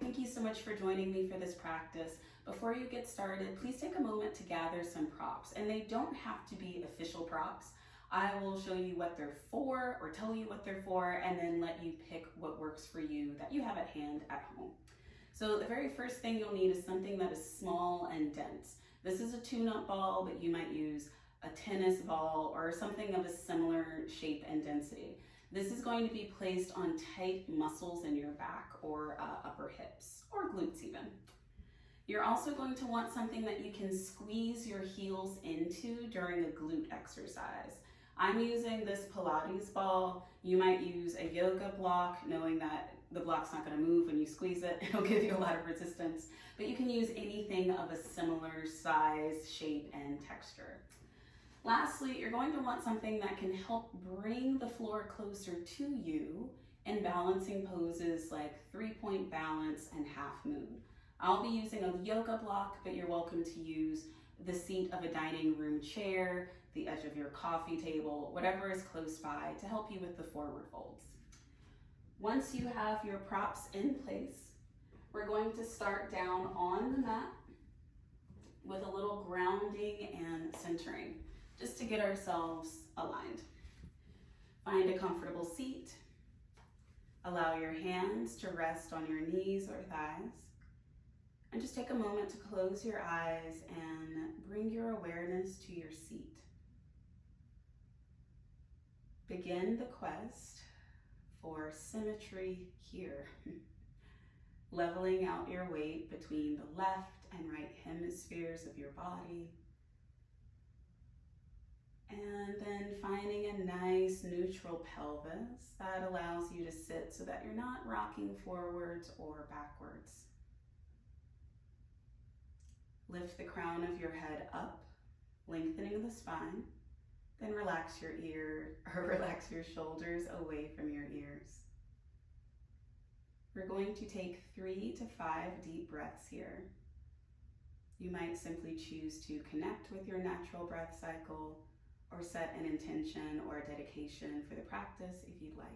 Thank you so much for joining me for this practice. Before you get started, please take a moment to gather some props, and they don't have to be official props. I will show you what they're for or tell you what they're for, and then let you pick what works for you that you have at hand at home. So the very first thing you'll need is something that is small and dense. This is a tune-up ball, but you might use a tennis ball or something of a similar shape and density. This is going to be placed on tight muscles in your back or upper hips or glutes even. You're also going to want something that you can squeeze your heels into during a glute exercise. I'm using this Pilates ball. You might use a yoga block, knowing that the block's not going to move when you squeeze it. It'll give you a lot of resistance, but you can use anything of a similar size, shape, and texture. Lastly, you're going to want something that can help bring the floor closer to you in balancing poses like three-point balance and half moon. I'll be using a yoga block, but you're welcome to use the seat of a dining room chair, the edge of your coffee table, whatever is close by to help you with the forward folds. Once you have your props in place, we're going to start down on the mat with a little grounding and centering, just to get ourselves aligned. Find a comfortable seat. Allow your hands to rest on your knees or thighs. And just take a moment to close your eyes and bring your awareness to your seat. Begin the quest for symmetry here. Leveling out your weight between the left and right hemispheres of your body. And then finding a nice neutral pelvis that allows you to sit so that you're not rocking forwards or backwards. Lift the crown of your head up, lengthening the spine. Then relax your shoulders away from your ears. We're going to take 3 to 5 deep breaths here. You might simply choose to connect with your natural breath cycle or set an intention or a dedication for the practice if you'd like.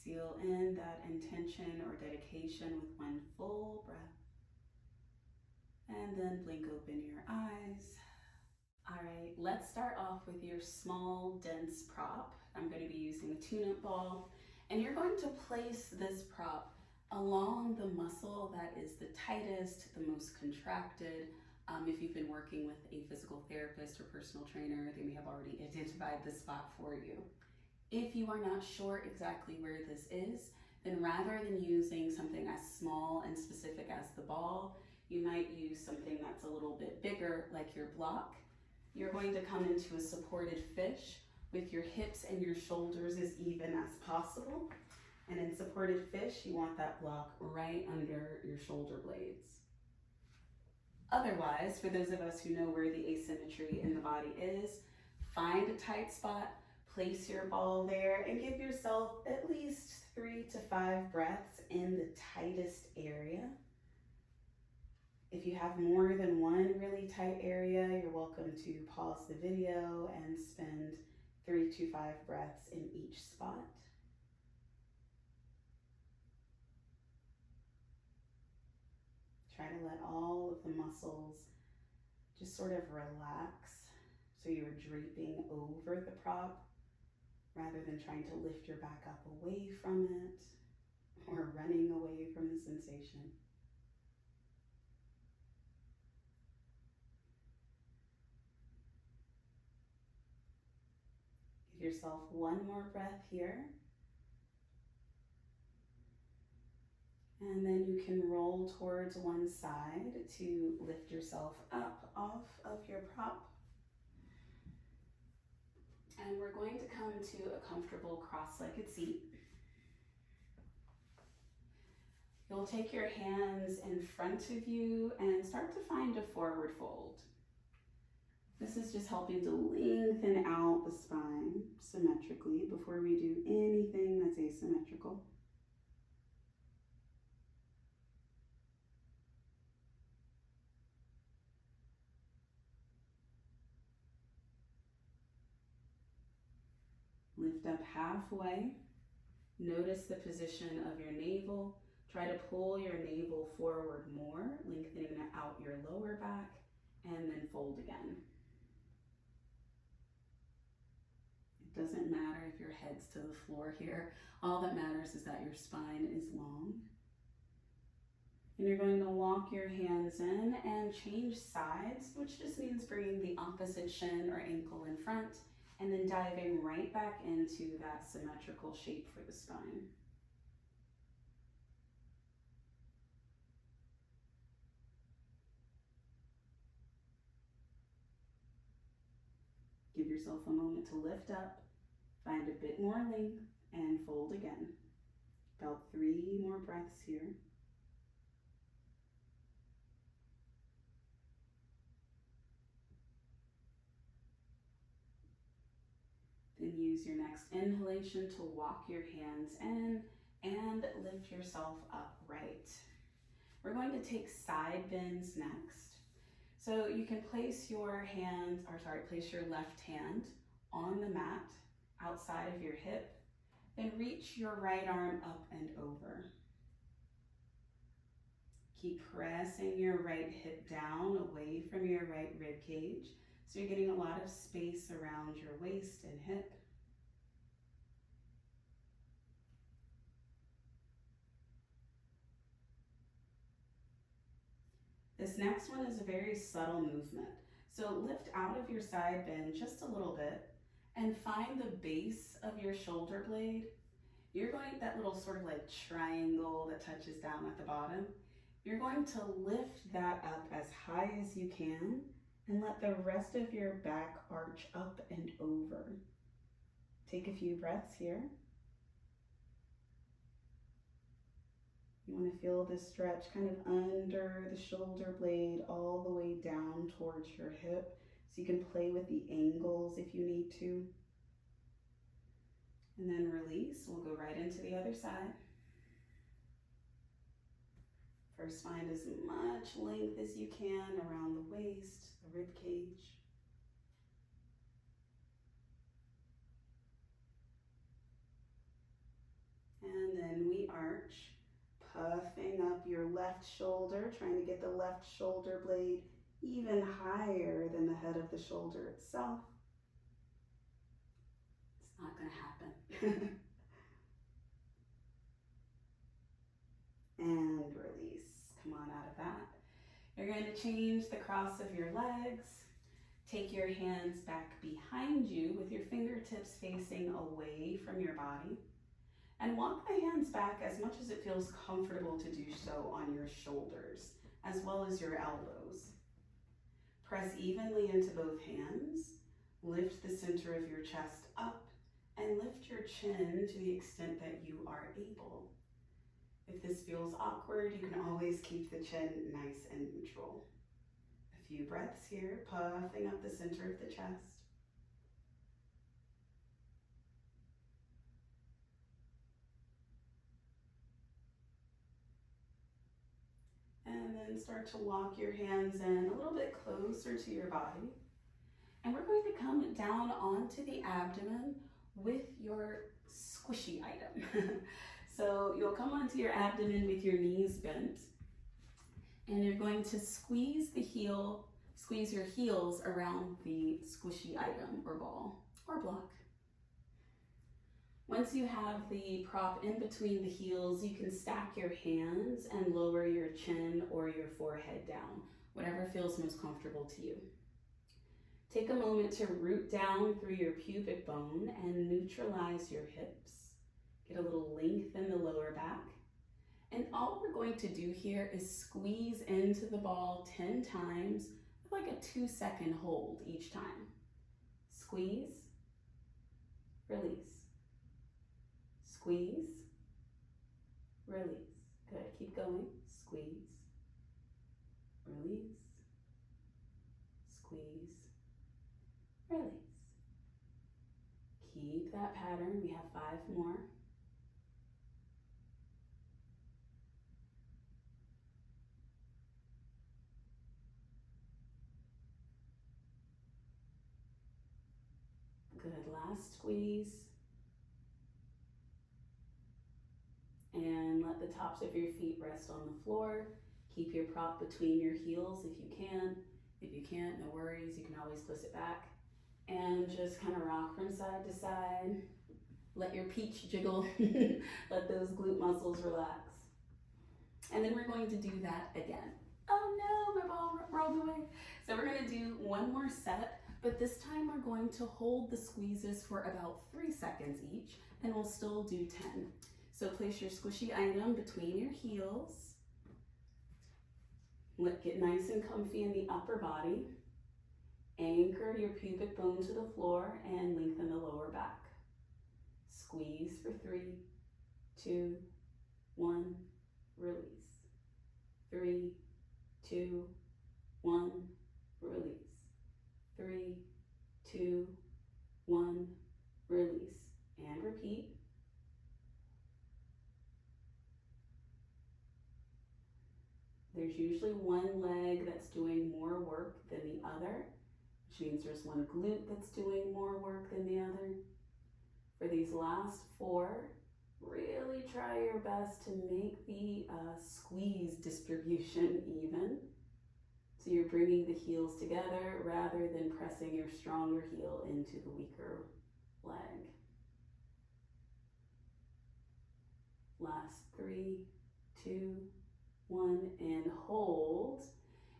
Seal in that intention or dedication with one full breath. And then blink open your eyes. All right, let's start off with your small, dense prop. I'm going to be using a tune-up ball, and you're going to place this prop along the muscle that is the tightest, the most contracted. If you've been working with a physical therapist or personal trainer, they may have already identified this spot for you. If you are not sure exactly where this is, then rather than using something as small and specific as the ball, you might use something that's a little bit bigger, like your block. You're going to come into a supported fish with your hips and your shoulders as even as possible. And in supported fish, you want that block right under your shoulder blades. Otherwise, for those of us who know where the asymmetry in the body is, find a tight spot, place your ball there, and give yourself at least 3 to 5 breaths in the tightest area. If you have more than one really tight area, you're welcome to pause the video and spend 3 to 5 breaths in each spot. Try to let all of the muscles just sort of relax, so you're draping over the prop rather than trying to lift your back up away from it or running away from the sensation. Give yourself one more breath here. And then you can roll towards one side to lift yourself up off of your prop. And we're going to come to a comfortable cross-legged seat. You'll take your hands in front of you and start to find a forward fold. This is just helping to lengthen out the spine symmetrically before we do anything that's asymmetrical. Lift up halfway. Notice the position of your navel. Try to pull your navel forward more, lengthening out your lower back, and then fold again. It doesn't matter if your head's to the floor here. All that matters is that your spine is long. And you're going to walk your hands in and change sides, which just means bringing the opposite shin or ankle in front, and then diving right back into that symmetrical shape for the spine. Give yourself a moment to lift up, find a bit more length, and fold again. About 3 more breaths here. Then use your next inhalation to walk your hands in and lift yourself upright. We're going to take side bends next. So you can place your left hand on the mat outside of your hip, then reach your right arm up and over. Keep pressing your right hip down away from your right rib cage, so you're getting a lot of space around your waist and hip. This next one is a very subtle movement. So lift out of your side bend just a little bit and find the base of your shoulder blade. You're going, that little sort of like triangle that touches down at the bottom, you're going to lift that up as high as you can and let the rest of your back arch up and over. Take a few breaths here. You want to feel this stretch kind of under the shoulder blade all the way down towards your hip, so you can play with the angles if you need to. And then release. We'll go right into the other side. First, find as much length as you can around the waist, the rib cage. And then we arch, puffing up your left shoulder, trying to get the left shoulder blade even higher than the head of the shoulder itself. It's not going to happen. And release. Come on out of that. You're going to change the cross of your legs. Take your hands back behind you with your fingertips facing away from your body. And walk the hands back as much as it feels comfortable to do so on your shoulders, as well as your elbows. Press evenly into both hands. Lift the center of your chest up and lift your chin to the extent that you are able. If this feels awkward, you can always keep the chin nice and neutral. A few breaths here, puffing up the center of the chest. And then start to walk your hands in a little bit closer to your body. And we're going to come down onto the abdomen with your squishy item. So you'll come onto your abdomen with your knees bent, and you're going to squeeze your heels around the squishy item or ball or block. Once you have the prop in between the heels, you can stack your hands and lower your chin or your forehead down, whatever feels most comfortable to you. Take a moment to root down through your pubic bone and neutralize your hips. Get a little length in the lower back. And all we're going to do here is squeeze into the ball 10 times with like a 2-second hold each time. Squeeze, release. Squeeze, release. Good, keep going. Squeeze, release, squeeze, release. Keep that pattern. We have 5 more. Good, last squeeze, let the tops of your feet rest on the floor. Keep your prop between your heels if you can. If you can't, no worries, you can always twist it back. And just kind of rock from side to side. Let your peach jiggle. Let those glute muscles relax. And then we're going to do that again. Oh no, my ball rolled away. So we're gonna do one more set, but this time we're going to hold the squeezes for about 3 seconds each, and we'll still do 10. So place your squishy item between your heels. Get nice and comfy in the upper body. Anchor your pubic bone to the floor and lengthen the lower back. Squeeze for 3, 2, 1, release. 3, 2, 1, release. 3, 2, 1, release. And repeat. There's usually one leg that's doing more work than the other, which means there's one glute that's doing more work than the other. For these last 4, really try your best to make the squeeze distribution even. So you're bringing the heels together rather than pressing your stronger heel into the weaker leg. Last 3, 2, 1, and hold.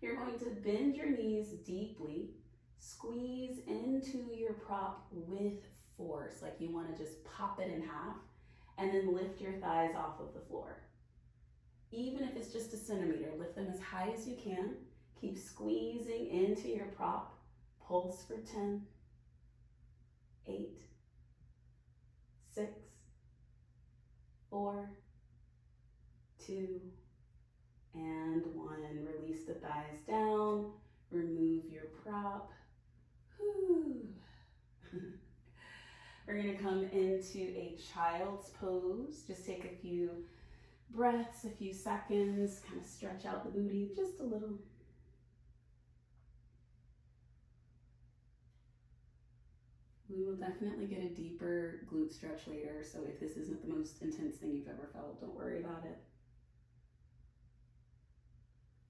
You're going to bend your knees deeply, squeeze into your prop with force, like you want to just pop it in half, and then lift your thighs off of the floor. Even if it's just a centimeter, lift them as high as you can. Keep squeezing into your prop. Pulse for 10, 8, 6, 4, 2, and 1. Release the thighs down. Remove your prop. Whew. We're going to come into a child's pose. Just take a few breaths, a few seconds, kind of stretch out the booty just a little. We will definitely get a deeper glute stretch later, so if this isn't the most intense thing you've ever felt, don't worry about it.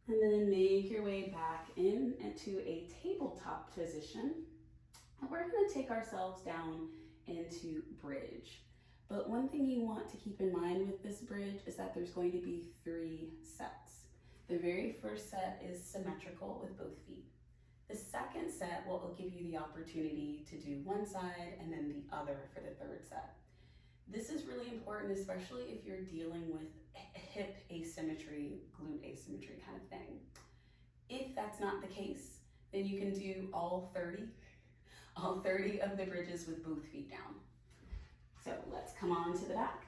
And then make your way back into a tabletop position. And we're going to take ourselves down into bridge. But one thing you want to keep in mind with this bridge is that there's going to be 3 sets. The very first set is symmetrical with both feet. The second set will give you the opportunity to do one side and then the other for the third set. This is really important, especially if you're dealing with hip asymmetry, glute asymmetry kind of thing. If that's not the case, then you can do all 30 of the bridges with both feet down. So let's come on to the back.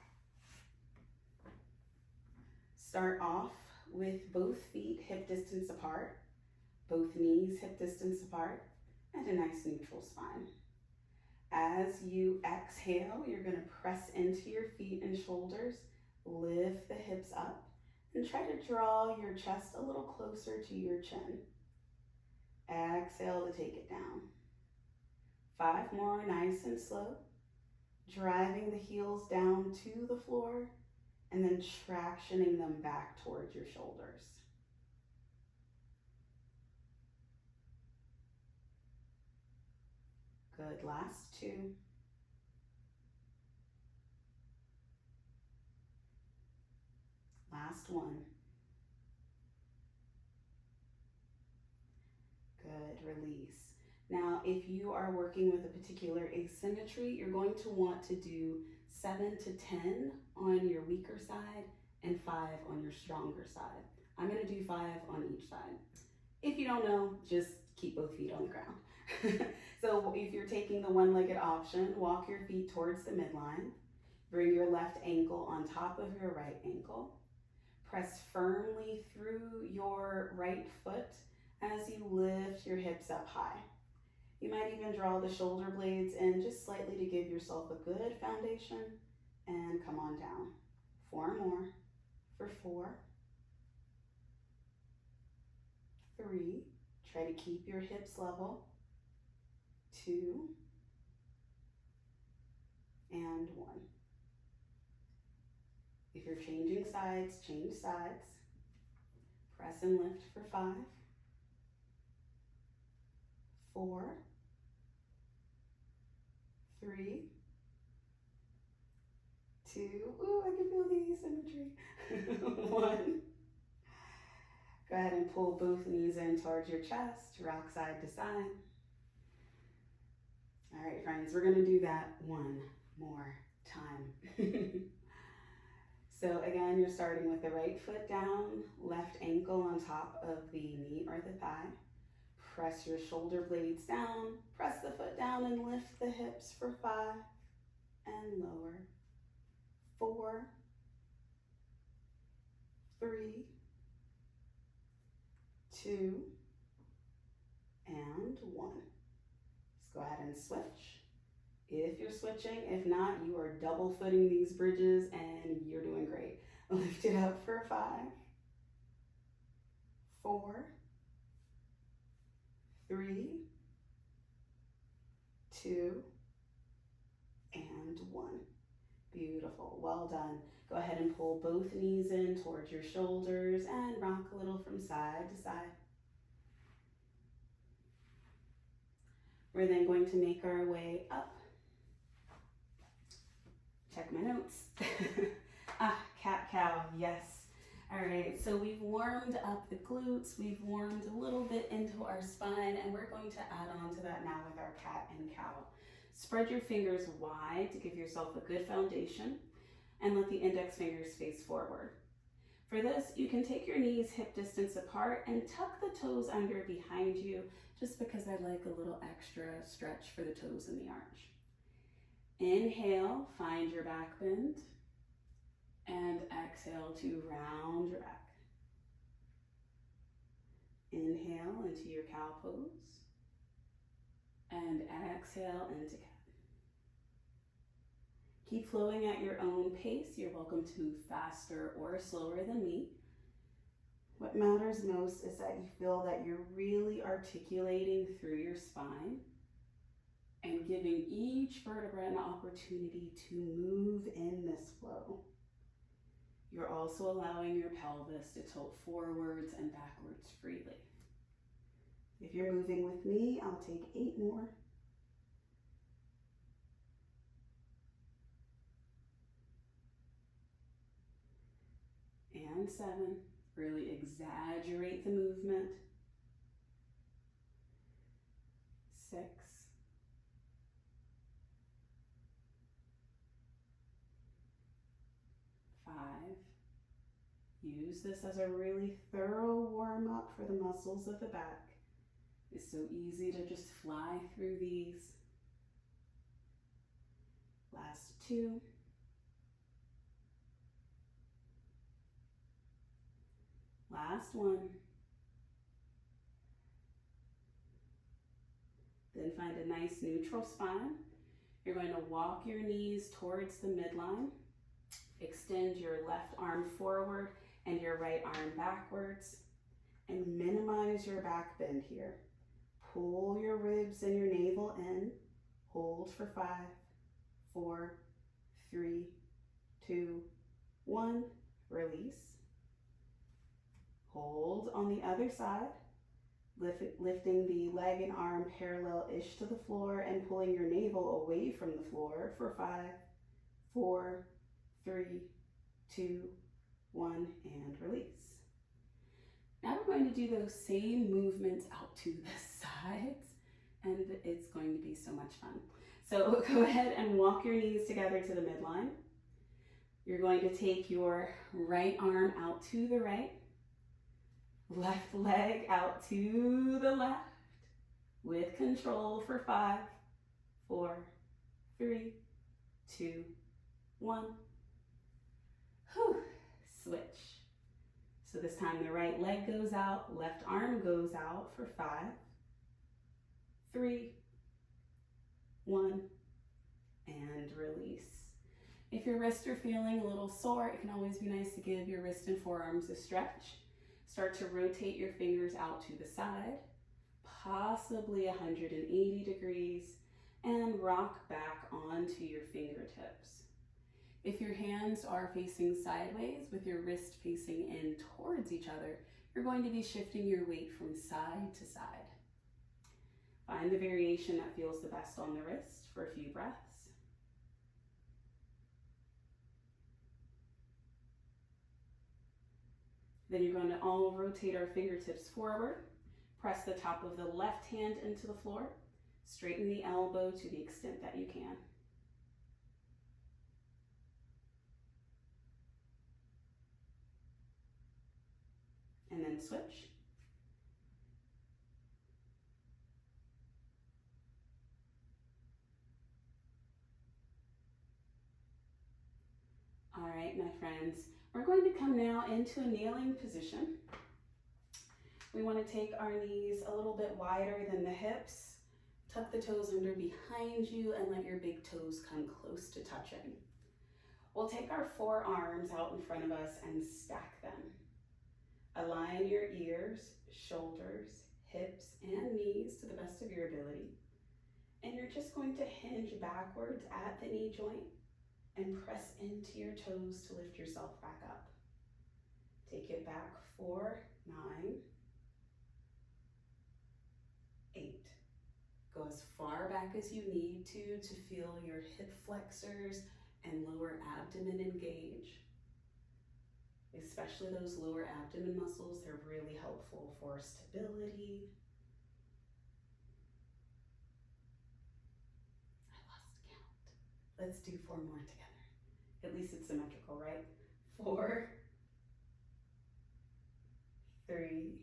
Start off with both feet hip distance apart, both knees hip distance apart, and a nice neutral spine. As you exhale, you're going to press into your feet and shoulders, lift the hips up, and try to draw your chest a little closer to your chin. Exhale to take it down. 5 more, nice and slow. Driving the heels down to the floor, and then tractioning them back towards your shoulders. Good, last 2. Last 1. Good, release. Now, if you are working with a particular asymmetry, you're going to want to do 7 to 10 on your weaker side and 5 on your stronger side. I'm going to do 5 on each side. If you don't know, just keep both feet on the ground. So if you're taking the one-legged option, walk your feet towards the midline. Bring your left ankle on top of your right ankle. Press firmly through your right foot as you lift your hips up high. You might even draw the shoulder blades in just slightly to give yourself a good foundation, and come on down. 4 more for 4, 3, try to keep your hips level, 2, and 1. If you're changing sides, change sides. Press and lift for 5, 4, 3, 2, ooh, I can feel the asymmetry. 1. Go ahead and pull both knees in towards your chest, rock side to side. All right, friends, we're gonna do that one more time. So again, you're starting with the right foot down, left ankle on top of the knee or the thigh. Press your shoulder blades down, press the foot down and lift the hips for 5 and lower. 4, 3, 2, and 1. Let's go ahead and switch. If you're switching, if not, you are double footing these bridges and you're doing great. Lift it up for 5, 4, 3, 2, and 1. Beautiful, well done. Go ahead and pull both knees in towards your shoulders and rock a little from side to side. We're then going to make our way up. Check my notes. Cat-cow, yes. All right, so we've warmed up the glutes, we've warmed a little bit into our spine, and we're going to add on to that now with our cat and cow. Spread your fingers wide to give yourself a good foundation, and let the index fingers face forward. For this, you can take your knees hip distance apart and tuck the toes under behind you, just because I like a little extra stretch for the toes and the arch. Inhale, find your back bend, and exhale to round your back. Inhale into your cow pose, and exhale into cat. Keep flowing at your own pace. You're welcome to move faster or slower than me. What matters most is that you feel that you're really articulating through your spine and giving each vertebra an opportunity to move in this flow. You're also allowing your pelvis to tilt forwards and backwards freely. If you're moving with me, I'll take 8 more. And 7. Really exaggerate the movement. 6. 5. Use this as a really thorough warm-up for the muscles of the back. It's so easy to just fly through these. Last 2. Last 1. Then find a nice neutral spine. You're going to walk your knees towards the midline. Extend your left arm forward and your right arm backwards. And minimize your back bend here. Pull your ribs and your navel in. Hold for 5, 4, 3, 2, 1. Release. Hold on the other side, lifting the leg and arm parallel-ish to the floor and pulling your navel away from the floor for 5, 4, 3, 2, 1, and release. Now we're going to do those same movements out to the sides, and it's going to be so much fun. So go ahead and walk your knees together to the midline. You're going to take your right arm out to the right, left leg out to the left with control for 5, 4, 3, 2, 1. Whew. Switch. So this time the right leg goes out, left arm goes out for 5, 3, 1, and release. If your wrists are feeling a little sore, it can always be nice to give your wrists and forearms a stretch. Start to rotate your fingers out to the side, possibly 180 degrees, and rock back onto your fingertips. If your hands are facing sideways with your wrist facing in towards each other, you're going to be shifting your weight from side to side. Find the variation that feels the best on the wrist for a few breaths. Then you're going to all rotate our fingertips forward. Press the top of the left hand into the floor. Straighten the elbow to the extent that you can. And then switch. All right, my friends, we're going to come now into a kneeling position. We want to take our knees a little bit wider than the hips. Tuck the toes under behind you and let your big toes come close to touching. We'll take our forearms out in front of us and stack them. Align your ears, shoulders, hips, and knees to the best of your ability. And you're just going to hinge backwards at the knee joint and press into your toes to lift yourself back up. Take it back 4, 9, 8. Go as far back as you need to feel your hip flexors and lower abdomen engage. Especially those lower abdomen muscles, they're really helpful for stability. I lost count. Let's do 4 more together. At least it's symmetrical, right? 4, 3,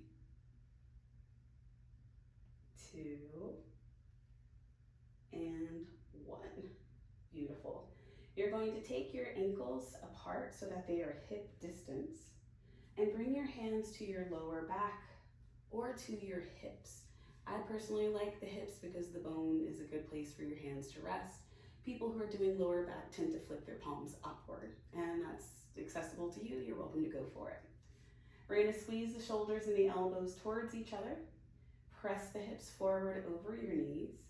2, and 1. Beautiful. You're going to take your ankles apart so that they are hip distance and bring your hands to your lower back or to your hips. I personally like the hips because the bone is a good place for your hands to rest. People who are doing lower back tend to flip their palms upward, and that's accessible to you. You're welcome to go for it. We're going to squeeze the shoulders and the elbows towards each other. Press the hips forward over your knees.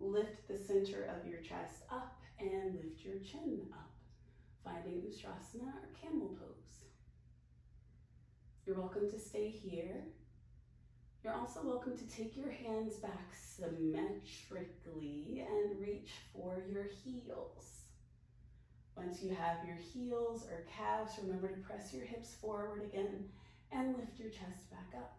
Lift the center of your chest up and lift your chin up, finding Ustrasana or Camel pose. You're welcome to stay here. You're also welcome to take your hands back symmetrically and reach for your heels. Once you have your heels or calves, remember to press your hips forward again and lift your chest back up.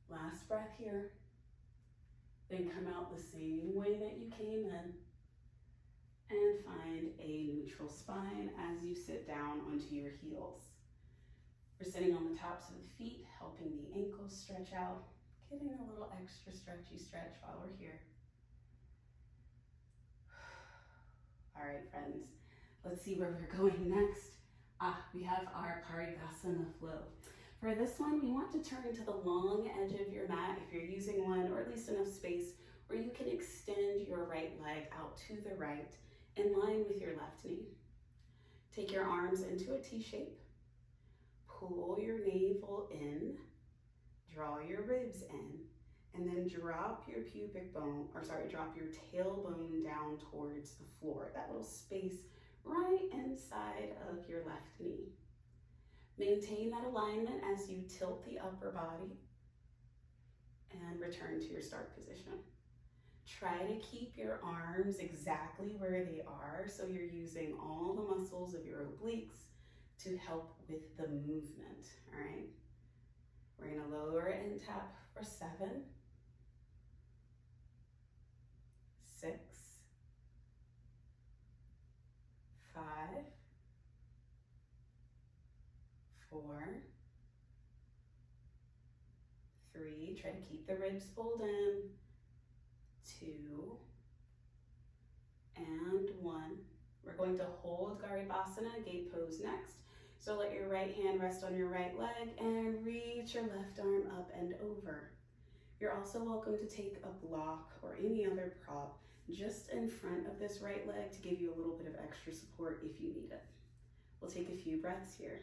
Last breath here. Then come out the same way that you came in. And find a neutral spine as you sit down onto your heels. We're sitting on the tops of the feet, helping the ankles stretch out, getting a little extra stretchy stretch while we're here. All right, friends, let's see where we're going next. We have our Parighasana flow. For this one, we want to turn to the long edge of your mat if you're using one, or at least enough space where you can extend your right leg out to the right in line with your left knee. Take your arms into a T shape. Pull your navel in, draw your ribs in, and then drop your drop your tailbone down towards the floor, that little space right inside of your left knee. Maintain that alignment as you tilt the upper body and return to your start position. Try to keep your arms exactly where they are, so you're using all the muscles of your obliques to help with the movement, all right? We're gonna lower and tap for 7, 6, 5, 4, 3, try to keep the ribs pulled in, 2, and 1. We're going to hold garudasana, gate pose next. So let your right hand rest on your right leg and reach your left arm up and over. You're also welcome to take a block or any other prop just in front of this right leg to give you a little bit of extra support if you need it. We'll take a few breaths here.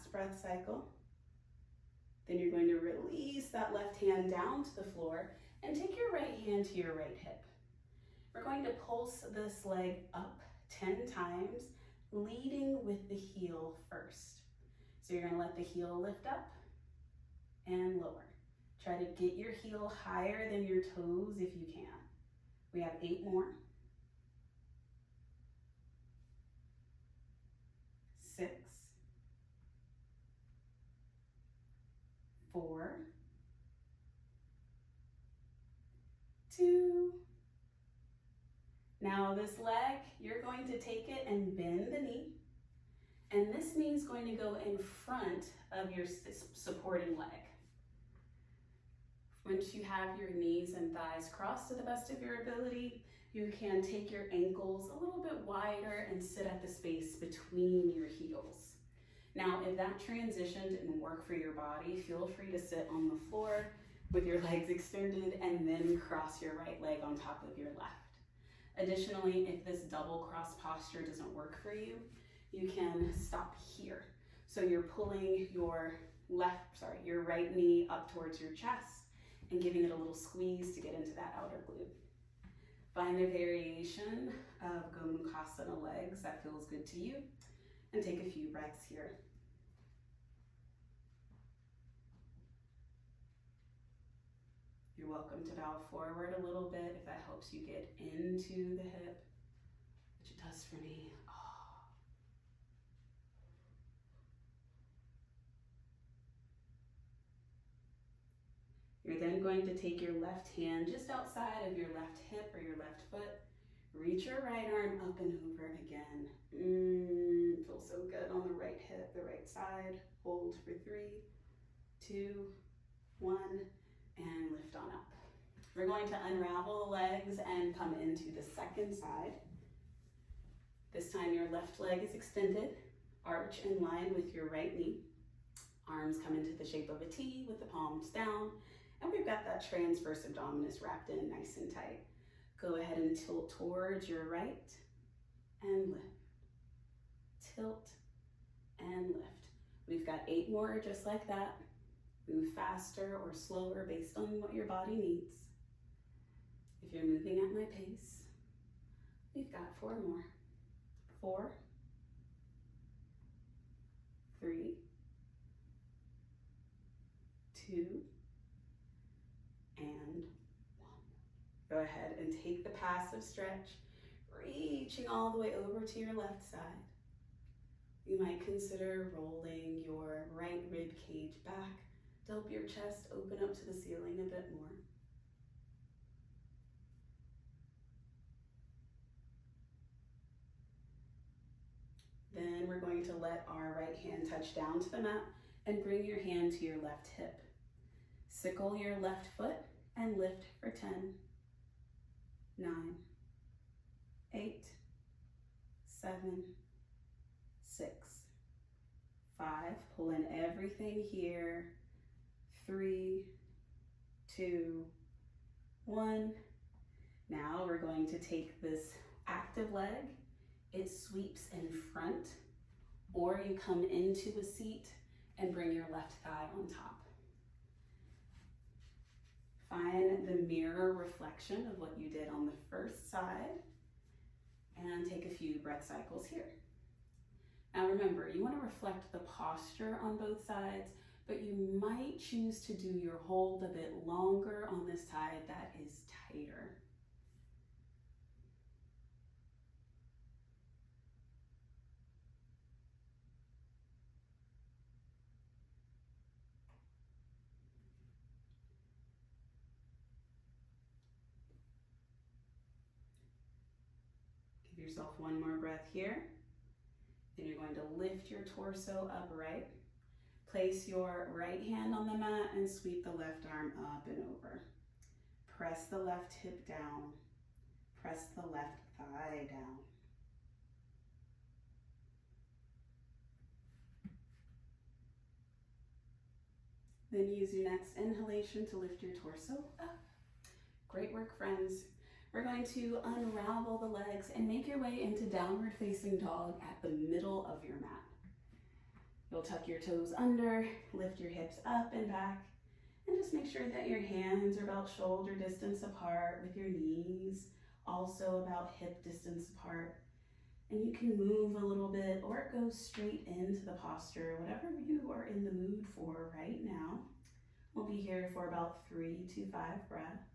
last breath cycle. Then you're going to release that left hand down to the floor and take your right hand to your right hip. We're going to pulse this leg up 10 times, leading with the heel first. So you're going to let the heel lift up and lower. Try to get your heel higher than your toes if you can. We have 8 more. 6, 4, 2. Now this leg, you're going to take it and bend the knee. And this knee is going to go in front of your supporting leg. Once you have your knees and thighs crossed to the best of your ability, you can take your ankles a little bit wider and sit at the space between your heels. Now, if that transition didn't work for your body, feel free to sit on the floor with your legs extended and then cross your right leg on top of your left. Additionally, if this double cross posture doesn't work for you, you can stop here. So you're pulling your right knee up towards your chest and giving it a little squeeze to get into that outer glute. Find a variation of Utkatasana legs that feels good to you and take a few breaths here. You're welcome to bow forward a little bit if that helps you get into the hip, which it does for me. You're then going to take your left hand just outside of your left hip or your left foot. Reach your right arm up and over again. Feels so good on the right hip, the right side. Hold for 3, 2, 1, and lift on up. We're going to unravel the legs and come into the second side. This time your left leg is extended. Arch in line with your right knee. Arms come into the shape of a T with the palms down. And we've got that transverse abdominis wrapped in nice and tight. Go ahead and tilt towards your right and lift. Tilt and lift. We've got 8 more just like that. Move faster or slower based on what your body needs. If you're moving at my pace, we've got 4 more. 4, 3, 2, and 1. Go ahead and take the passive stretch, reaching all the way over to your left side. You might consider rolling your right rib cage back to help your chest open up to the ceiling a bit more. Then we're going to let our right hand touch down to the mat and bring your hand to your left hip. Sickle your left foot and lift for 10, 9, 8, 7, 6, 5. Pull in everything here. 3, 2, 1. Now we're going to take this active leg. It sweeps in front, or you come into a seat and bring your left thigh on top. Find the mirror reflection of what you did on the first side and take a few breath cycles here. Now remember, you want to reflect the posture on both sides, but you might choose to do your hold a bit longer on this side that is tighter. Give yourself 1 more breath here. Then you're going to lift your torso upright. Place your right hand on the mat and sweep the left arm up and over. Press the left hip down. Press the left thigh down. Then use your next inhalation to lift your torso up. Great work, friends. We're going to unravel the legs and make your way into downward facing dog at the middle of your mat. You'll tuck your toes under, lift your hips up and back, and just make sure that your hands are about shoulder distance apart with your knees, also about hip distance apart. And you can move a little bit or it goes straight into the posture, whatever you are in the mood for right now. We'll be here for about 3 to 5 breaths.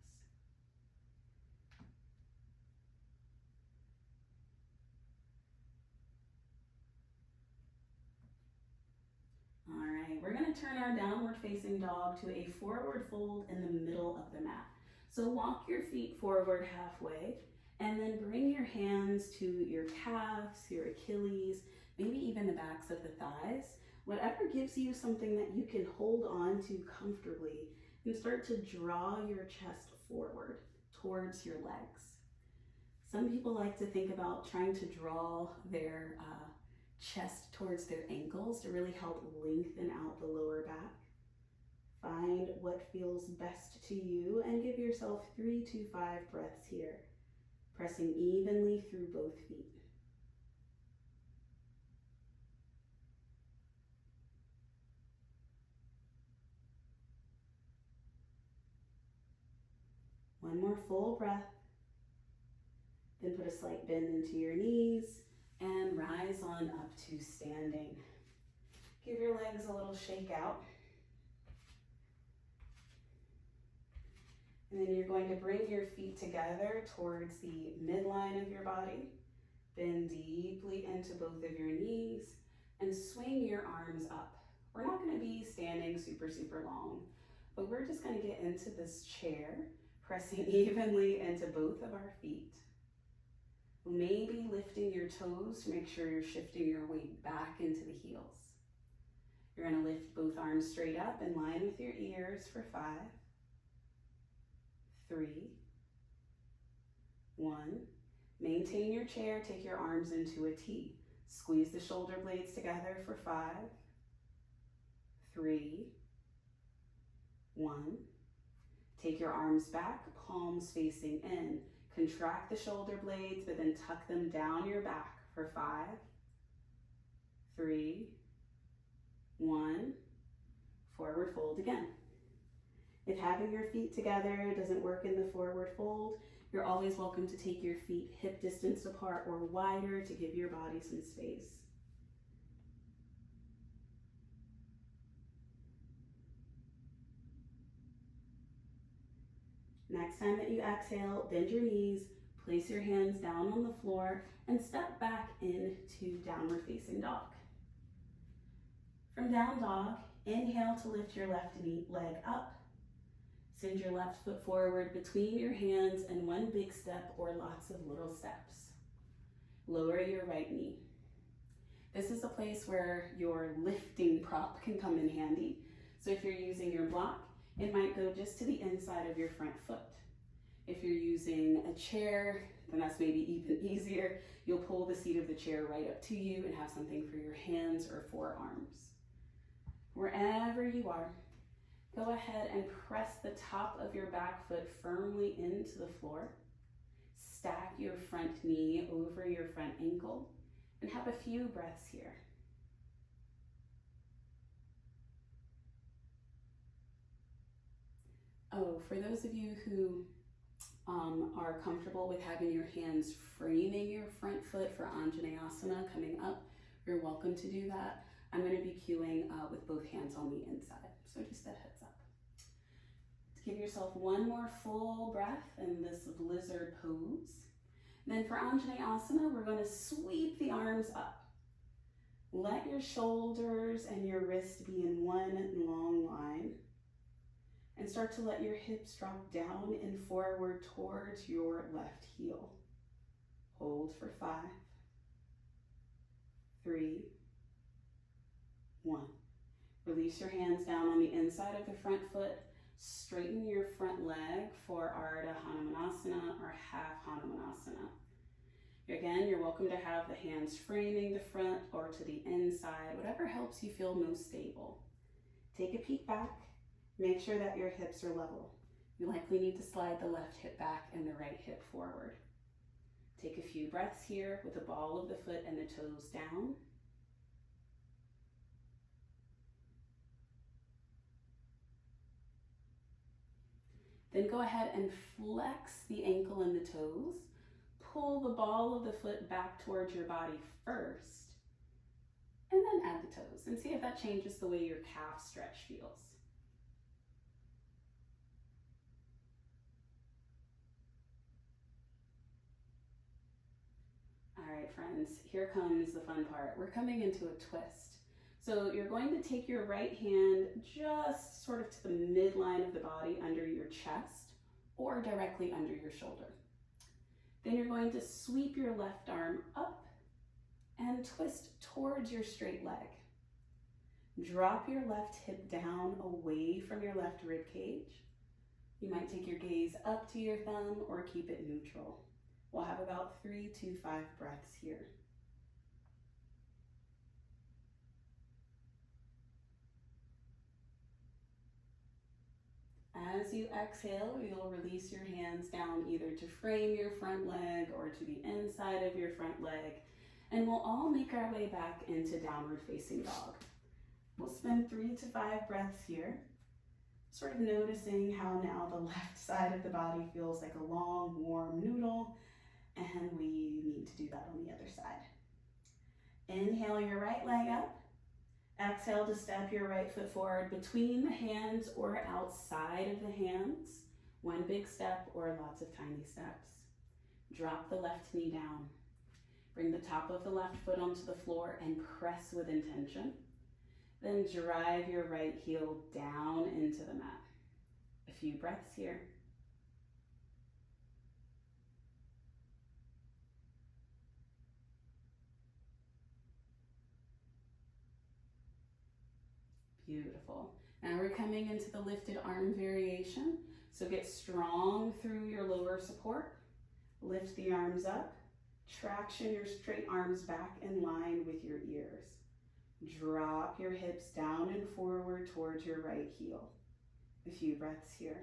All right, we're gonna turn our downward facing dog to a forward fold in the middle of the mat. So walk your feet forward halfway and then bring your hands to your calves, your Achilles, maybe even the backs of the thighs, whatever gives you something that you can hold on to comfortably, and start to draw your chest forward towards your legs. Some people like to think about trying to draw their chest towards their ankles to really help lengthen out the lower back. Find what feels best to you and give yourself 3 to 5 breaths here, pressing evenly through both feet. One more full breath. Then put a slight bend into your knees and rise on up to standing. Give your legs a little shake out. And then you're going to bring your feet together towards the midline of your body. Bend deeply into both of your knees and swing your arms up. We're not going to be standing super long, but we're just going to get into this chair, pressing evenly into both of our feet. Maybe lifting your toes to make sure you're shifting your weight back into the heels. You're going to lift both arms straight up in line with your ears for 5, 3, 1. Maintain your chair, take your arms into a T. Squeeze the shoulder blades together for 5, 3, 1. Take your arms back, palms facing in. Contract the shoulder blades, but then tuck them down your back for 5, 3, 1. Forward fold again. If having your feet together doesn't work in the forward fold, you're always welcome to take your feet hip distance apart or wider to give your body some space. Next time that you exhale, bend your knees, place your hands down on the floor, and step back into downward facing dog. From down dog, inhale to lift your left leg up. Send your left foot forward between your hands and one big step or lots of little steps. Lower your right knee. This is a place where your lifting prop can come in handy. So if you're using your block, it might go just to the inside of your front foot. If you're using a chair, then that's maybe even easier. You'll pull the seat of the chair right up to you and have something for your hands or forearms. Wherever you are, go ahead and press the top of your back foot firmly into the floor. Stack your front knee over your front ankle and have a few breaths here. Oh, for those of you who are comfortable with having your hands framing your front foot for anjaneyasana coming up, you're welcome to do that. I'm going to be cueing with both hands on the inside, so just a heads up. Give yourself one more full breath in this lizard pose. Then for anjaneyasana, we're going to sweep the arms up. Let your shoulders and your wrist be in one long line. And start to let your hips drop down and forward towards your left heel. Hold for 5, 3, 1. Release your hands down on the inside of the front foot. Straighten your front leg for Ardha Hanumanasana or half Hanumanasana. Again, you're welcome to have the hands framing the front or to the inside, whatever helps you feel most stable. Take a peek back. Make sure that your hips are level. You likely need to slide the left hip back and the right hip forward. Take a few breaths here with the ball of the foot and the toes down. Then go ahead and flex the ankle and the toes. Pull the ball of the foot back towards your body first, and then add the toes, and see if that changes the way your calf stretch feels. All right, friends, here comes the fun part. We're coming into a twist. So you're going to take your right hand just sort of to the midline of the body under your chest or directly under your shoulder. Then you're going to sweep your left arm up and twist towards your straight leg. Drop your left hip down away from your left rib cage. You might take your gaze up to your thumb or keep it neutral. We'll have about 3 to 5 breaths here. As you exhale, you'll release your hands down either to frame your front leg or to the inside of your front leg, and we'll all make our way back into downward facing dog. We'll spend 3 to 5 breaths here, sort of noticing how now the left side of the body feels like a long, warm noodle, and we need to do that on the other side. Inhale your right leg up. Exhale to step your right foot forward between the hands or outside of the hands. One big step or lots of tiny steps. Drop the left knee down. Bring the top of the left foot onto the floor and press with intention. Then drive your right heel down into the mat. A few breaths here. Beautiful. Now we're coming into the lifted arm variation. So get strong through your lower support. Lift the arms up. Traction your straight arms back in line with your ears. Drop your hips down and forward towards your right heel. A few breaths here.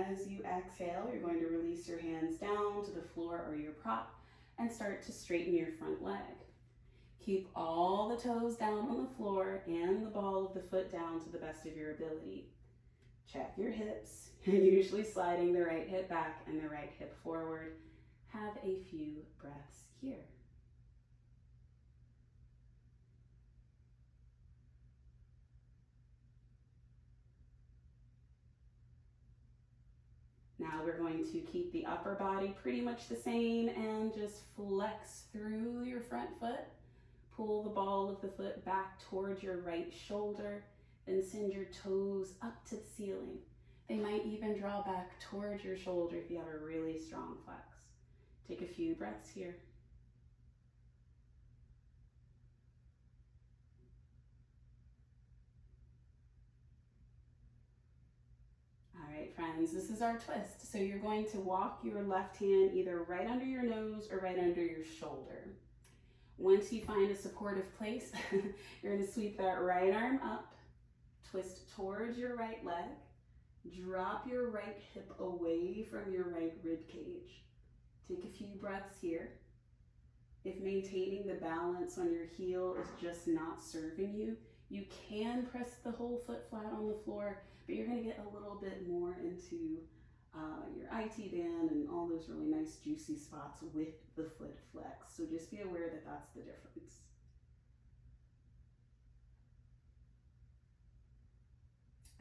As you exhale, you're going to release your hands down to the floor or your prop and start to straighten your front leg. Keep all the toes down on the floor and the ball of the foot down to the best of your ability. Check your hips. You're usually sliding the right hip back and the right hip forward. Have a few breaths here. Now we're going to keep the upper body pretty much the same and just flex through your front foot. Pull the ball of the foot back towards your right shoulder and send your toes up to the ceiling. They might even draw back towards your shoulder if you have a really strong flex. Take a few breaths here. All right, friends, this is our twist. So you're going to walk your left hand either right under your nose or right under your shoulder. Once you find a supportive place, you're going to sweep that right arm up, twist towards your right leg, drop your right hip away from your right rib cage. Take a few breaths here. If maintaining the balance on your heel is just not serving you, you can press the whole foot flat on the floor, but you're going to get a little bit more into your IT band and all those really nice juicy spots with the foot flex. So just be aware that that's the difference.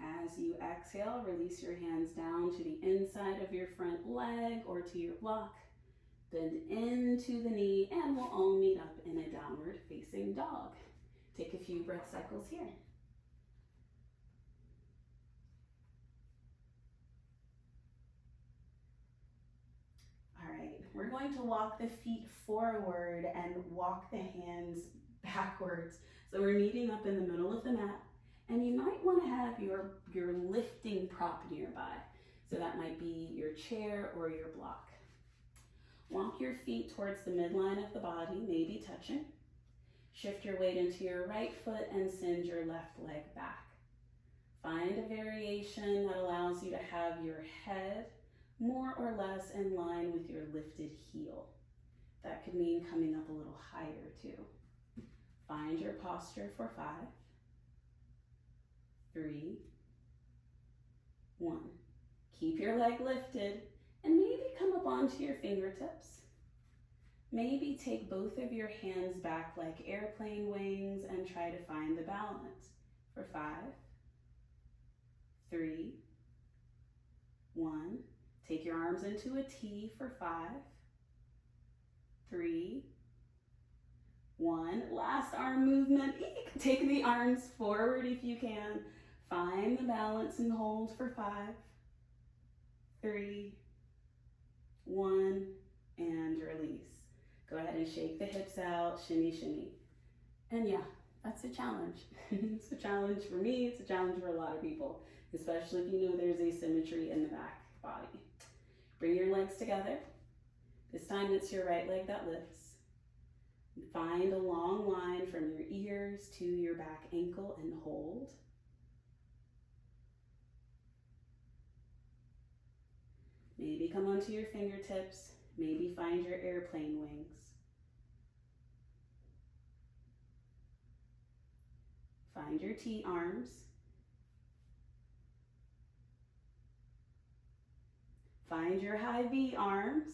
As you exhale, release your hands down to the inside of your front leg or to your block. Bend into the knee and we'll all meet up in a downward facing dog. Take a few breath cycles here. We're going to walk the feet forward and walk the hands backwards. So we're meeting up in the middle of the mat, and you might want to have your lifting prop nearby. So that might be your chair or your block. Walk your feet towards the midline of the body, maybe touching. Shift your weight into your right foot and send your left leg back. Find a variation that allows you to have your head more or less in line with your lifted heel. That could mean coming up a little higher too. Find your posture for 5, 3, 1. Keep your leg lifted and maybe come up onto your fingertips. Maybe take both of your hands back like airplane wings and try to find the balance for 5, 3, 1. Take your arms into a T for 5, 3, 1. Last arm movement. Take the arms forward if you can. Find the balance and hold for 5, 3, 1, and release. Go ahead and shake the hips out, shimmy, shimmy. And yeah, that's a challenge. It's a challenge for me, it's a challenge for a lot of people, especially if you know there's asymmetry in the back body. Bring your legs together. This time it's your right leg that lifts. Find a long line from your ears to your back ankle and hold. Maybe come onto your fingertips. Maybe find your airplane wings. Find your T arms. Find your high V arms.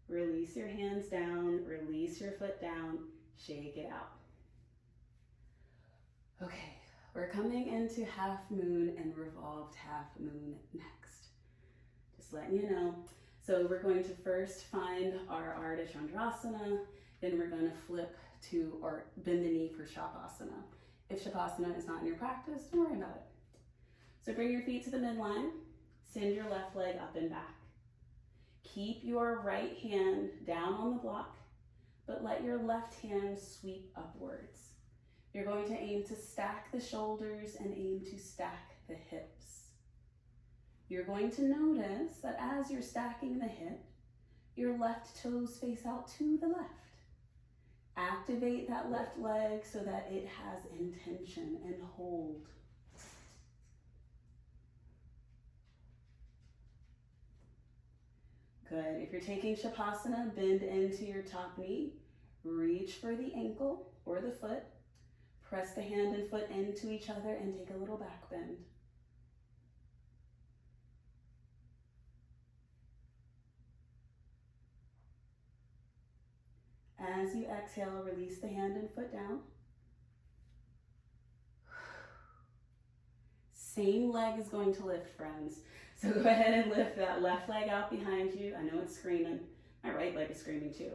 Release your hands down, release your foot down, shake it out. Okay, we're coming into half moon and revolved half moon next. Just letting you know. So we're going to first find our Ardha, then we're going to flip to or bend the knee for Shavasana. If Shavasana is not in your practice, don't worry about it. So bring your feet to the midline, send your left leg up and back. Keep your right hand down on the block, but let your left hand sweep upwards. You're going to aim to stack the shoulders and aim to stack the hips. You're going to notice that as you're stacking the hip, your left toes face out to the left. Activate that left leg so that it has intention and hold. Good. If you're taking Shavasana, bend into your top knee. Reach for the ankle or the foot. Press the hand and foot into each other and take a little back bend. As you exhale, release the hand and foot down. Same leg is going to lift, friends. So go ahead and lift that left leg out behind you. I know it's screaming. My right leg is screaming too.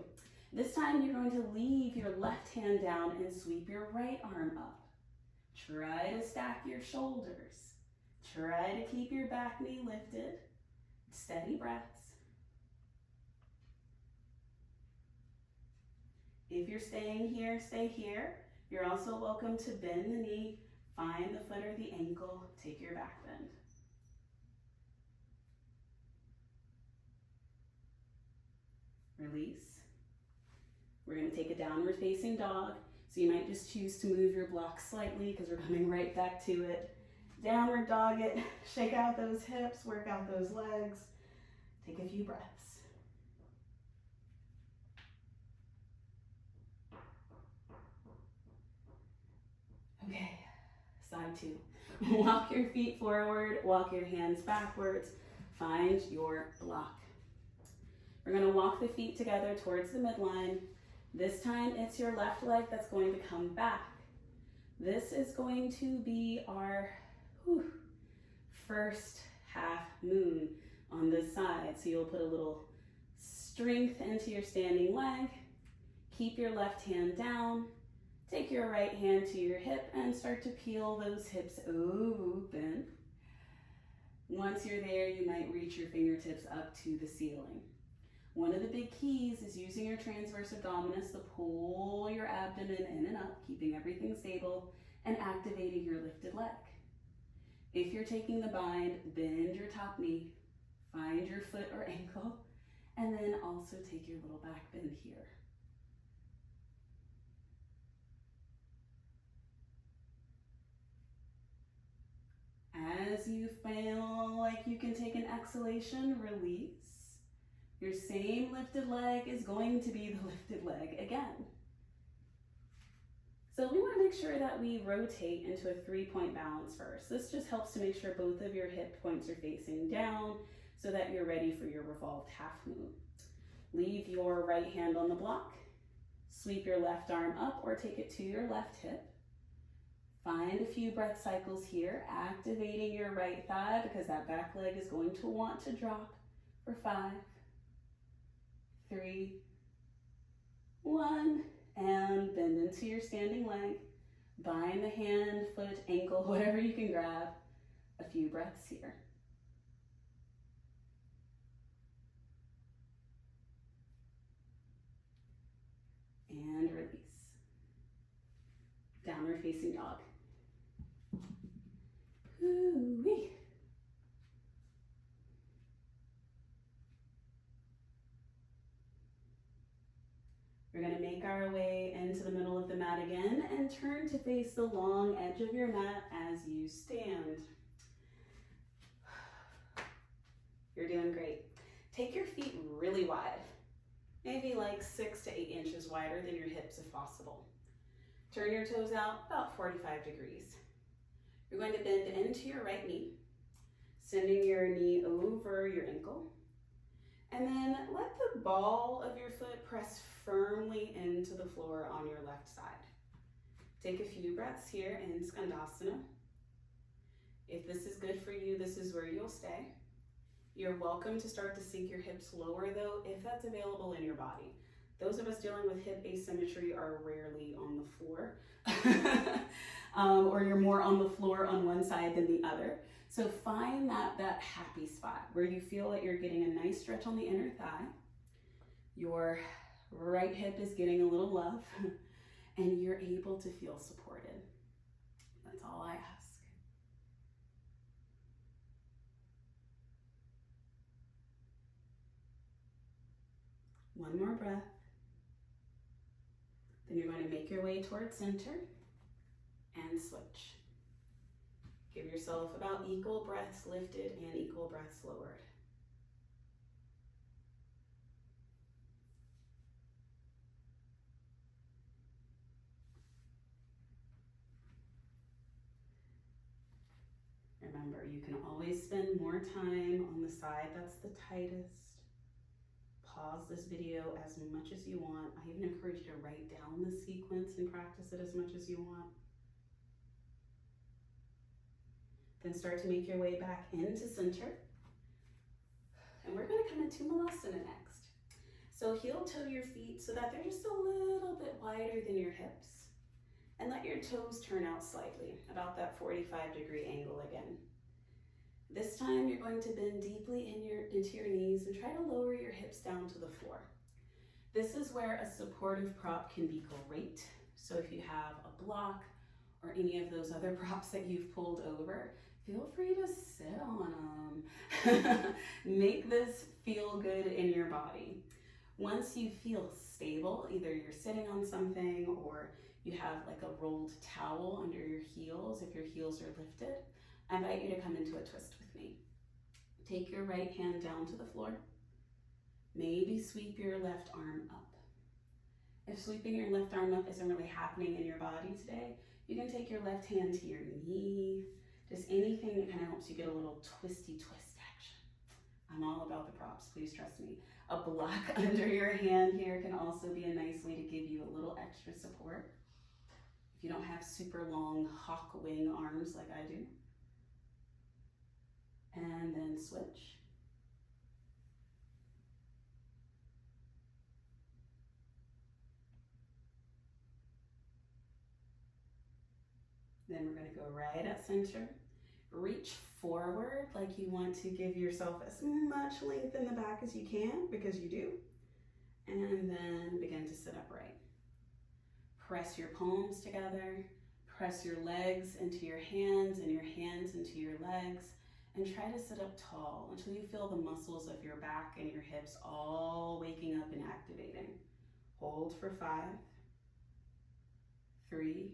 This time you're going to leave your left hand down and sweep your right arm up. Try to stack your shoulders. Try to keep your back knee lifted. Steady breaths. If you're staying here, stay here. You're also welcome to bend the knee, find the foot or the ankle, take your back bend. Release. We're going to take a downward facing dog. So you might just choose to move your block slightly because we're coming right back to it. Downward dog it, shake out those hips, work out those legs. Take a few breaths. Okay, side two. Walk your feet forward, walk your hands backwards, find your block. We're going to walk the feet together towards the midline. This time it's your left leg that's going to come back. This is going to be our first half moon on this side. So you'll put a little strength into your standing leg. Keep your left hand down. Take your right hand to your hip and start to peel those hips open. Once you're there, you might reach your fingertips up to the ceiling. One of the big keys is using your transverse abdominis to pull your abdomen in and up, keeping everything stable, and activating your lifted leg. If you're taking the bind, bend your top knee, find your foot or ankle, and then also take your little back bend here. As you feel like you can take an exhalation, release. Your same lifted leg is going to be the lifted leg again. So we want to make sure that we rotate into a 3-point balance first. This just helps to make sure both of your hip points are facing down so that you're ready for your revolved half move. Leave your right hand on the block. Sweep your left arm up or take it to your left hip. Find a few breath cycles here, activating your right thigh because that back leg is going to want to drop for 5, 3, 1, and bend into your standing leg. Bind the hand, foot, ankle, whatever you can grab. A few breaths here. And release. Downward facing dog. Ooh-wee. We're going to make our way into the middle of the mat again and turn to face the long edge of your mat as you stand. You're doing great. Take your feet really wide, maybe like 6 to 8 inches wider than your hips if possible. Turn your toes out about 45 degrees. You're going to bend into your right knee, sending your knee over your ankle. And then let the ball of your foot press firmly into the floor on your left side. Take a few breaths here in skandasana. If this is good for you, this is where you'll stay. You're welcome to start to sink your hips lower though, if that's available in your body. Those of us dealing with hip asymmetry are rarely on the floor, or you're more on the floor on one side than the other. So find that happy spot where you feel that you're getting a nice stretch on the inner thigh. Your right hip is getting a little love and you're able to feel supported. That's all I ask. One more breath. Then you're going to make your way towards center and switch. Give yourself about equal breaths lifted and equal breaths lowered. Remember, you can always spend more time on the side that's the tightest. Pause this video as much as you want. I even encourage you to write down the sequence and practice it as much as you want. Then start to make your way back into center. And we're going to come into malasana next. So heel toe your feet so that they're just a little bit wider than your hips. And let your toes turn out slightly, about that 45-degree angle again. This time you're going to bend deeply into your knees and try to lower your hips down to the floor. This is where a supportive prop can be great. So if you have a block or any of those other props that you've pulled over, feel free to sit on them. Make this feel good in your body. Once you feel stable, either you're sitting on something or you have like a rolled towel under your heels, if your heels are lifted, I invite you to come into a twist with me. Take your right hand down to the floor. Maybe sweep your left arm up. If sweeping your left arm up isn't really happening in your body today, you can take your left hand to your knee. Just anything that kind of helps you get a little twisty twist action. I'm all about the props, please trust me. A block under your hand here can also be a nice way to give you a little extra support. If you don't have super long hawk wing arms like I do. And then switch. Then we're going to go right at center. Reach forward like you want to give yourself as much length in the back as you can, because you do. And then begin to sit upright. Press your palms together. Press your legs into your hands and your hands into your legs. And try to sit up tall until you feel the muscles of your back and your hips all waking up and activating. Hold for 5, 3,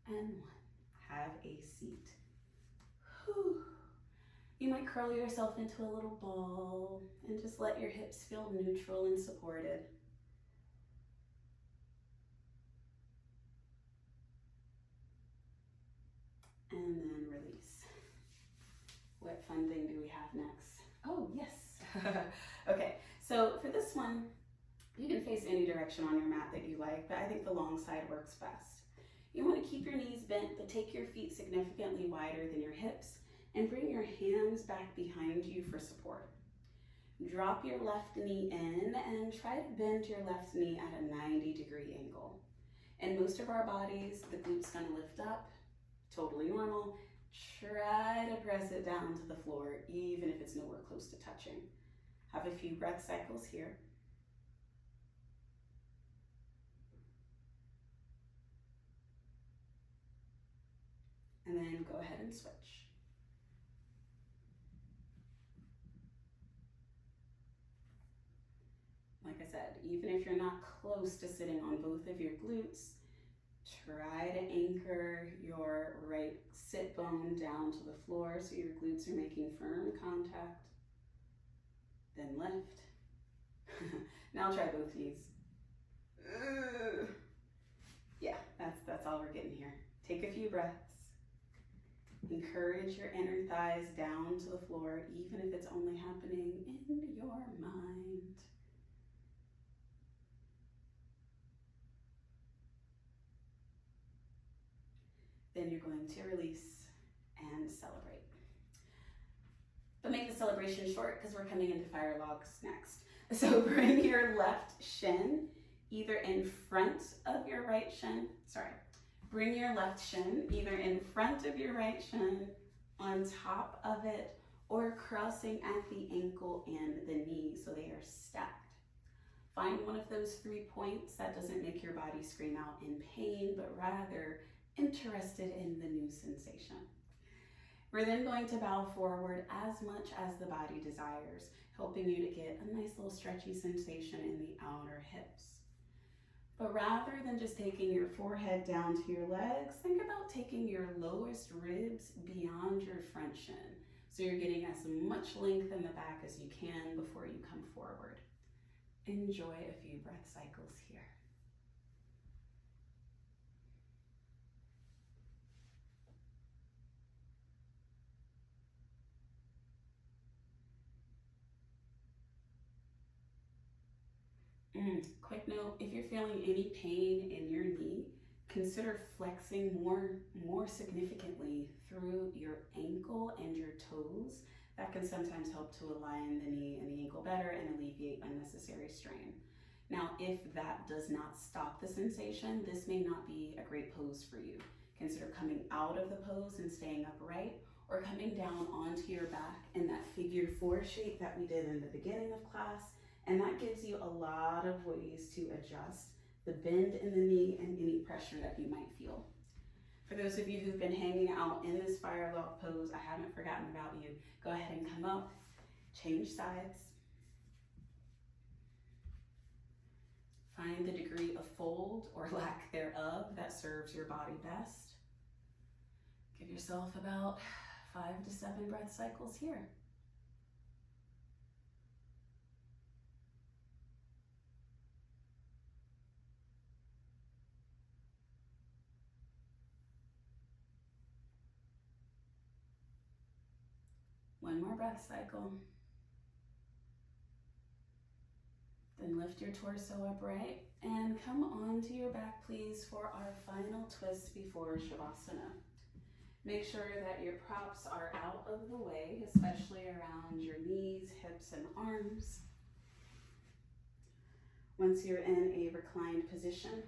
and 1. Have a seat. Whew. You might might curl yourself into a little ball and just let your hips feel neutral and supported. And then release. What fun thing do we have next? Oh, yes. Okay, so for this one, you can face any direction on your mat that you like, but I think the long side works best. You want to keep your knees bent, but take your feet significantly wider than your hips and bring your hands back behind you for support. Drop your left knee in and try to bend your left knee at a 90-degree angle. In most of our bodies, the glute's going to lift up, totally normal. Try to press it down to the floor, even if it's nowhere close to touching. Have a few breath cycles here. And then go ahead and switch. Like I said, even if you're not close to sitting on both of your glutes, try to anchor your right sit bone down to the floor so your glutes are making firm contact. Then lift. Now try both knees. Yeah, that's all we're getting here. Take a few breaths. Encourage your inner thighs down to the floor, even if it's only happening in your mind. Then you're going to release and celebrate. But make the celebration short because we're coming into fire logs next. So bring your left shin either in front of your right shin, bring your left shin either in front of your right shin, on top of it, or crossing at the ankle and the knee so they are stacked. Find one of those 3 points that doesn't make your body scream out in pain, but rather interested in the new sensation. We're then going to bow forward as much as the body desires, helping you to get a nice little stretchy sensation in the outer hips. But rather than just taking your forehead down to your legs, think about taking your lowest ribs beyond your front shin. So you're getting as much length in the back as you can before you come forward. Enjoy a few breath cycles here. Quick note, if you're feeling any pain in your knee, consider flexing more significantly through your ankle and your toes. That can sometimes help to align the knee and the ankle better and alleviate unnecessary strain. Now, if that does not stop the sensation, this may not be a great pose for you. Consider coming out of the pose and staying upright, or coming down onto your back in that figure 4 shape that we did in the beginning of class. And that gives you a lot of ways to adjust the bend in the knee and any pressure that you might feel. For those of you who've been hanging out in this fire log pose, I haven't forgotten about you. Go ahead and come up, change sides. Find the degree of fold or lack thereof that serves your body best. Give yourself about 5 to 7 breath cycles here. One more breath cycle. Then lift your torso upright and come onto your back, please, for our final twist before Shavasana. Make sure that your props are out of the way, especially around your knees, hips, and arms. Once you're in a reclined position,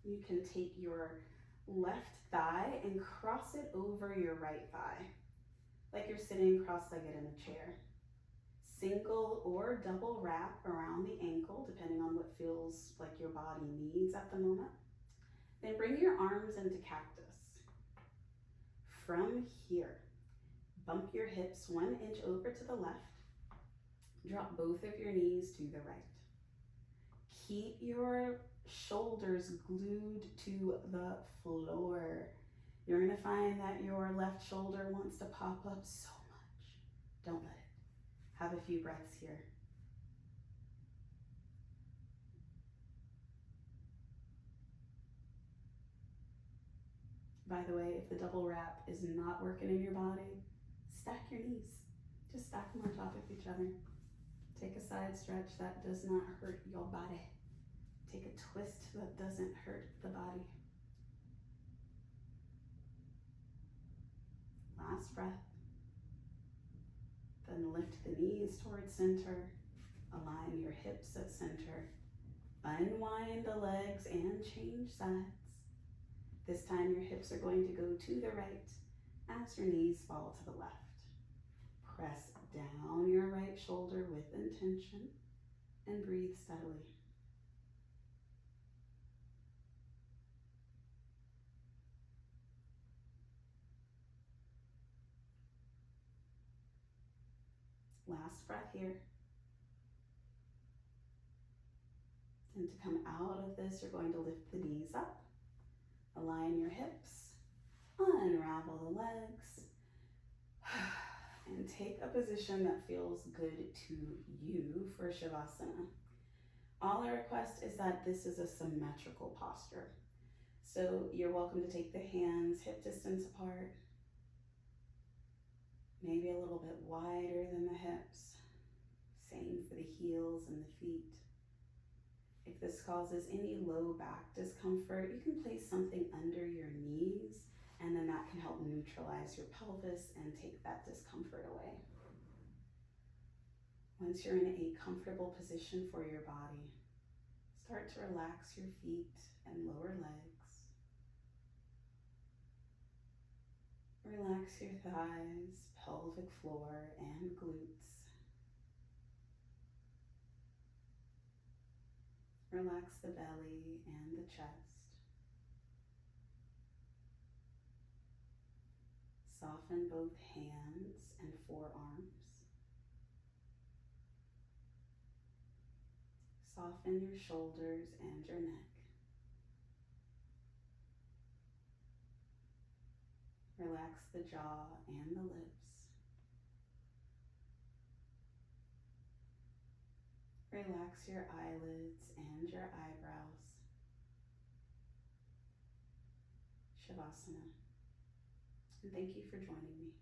you can take your left thigh and cross it over your right thigh, like you're sitting cross-legged in a chair. Single or double wrap around the ankle, depending on what feels like your body needs at the moment. Then bring your arms into cactus. From here, bump your hips 1 inch over to the left. Drop both of your knees to the right. Keep your shoulders glued to the floor. You're going to find that your left shoulder wants to pop up so much. Don't let it. Have a few breaths here. By the way, if the double wrap is not working in your body, stack your knees. Just stack them on top of each other. Take a side stretch that does not hurt your body. Take a twist that doesn't hurt the body. Last breath. Then lift the knees towards center. Align your hips at center. Unwind the legs and change sides. This time your hips are going to go to the right as your knees fall to the left. Press down your right shoulder with intention and breathe steadily. Last breath here. And to come out of this, you're going to lift the knees up. Align your hips. Unravel the legs. And take a position that feels good to you for Shavasana. All I request is that this is a symmetrical posture. So you're welcome to take the hands hip distance apart. Maybe a little bit wider than the hips. Same for the heels and the feet. If this causes any low back discomfort, you can place something under your knees, and then that can help neutralize your pelvis and take that discomfort away. Once you're in a comfortable position for your body, start to relax your feet and lower legs. Relax your thighs, pelvic floor, and glutes. Relax the belly and the chest. Soften both hands and forearms. Soften your shoulders and your neck. Relax the jaw and the lips. Relax your eyelids and your eyebrows. Shavasana. And thank you for joining me.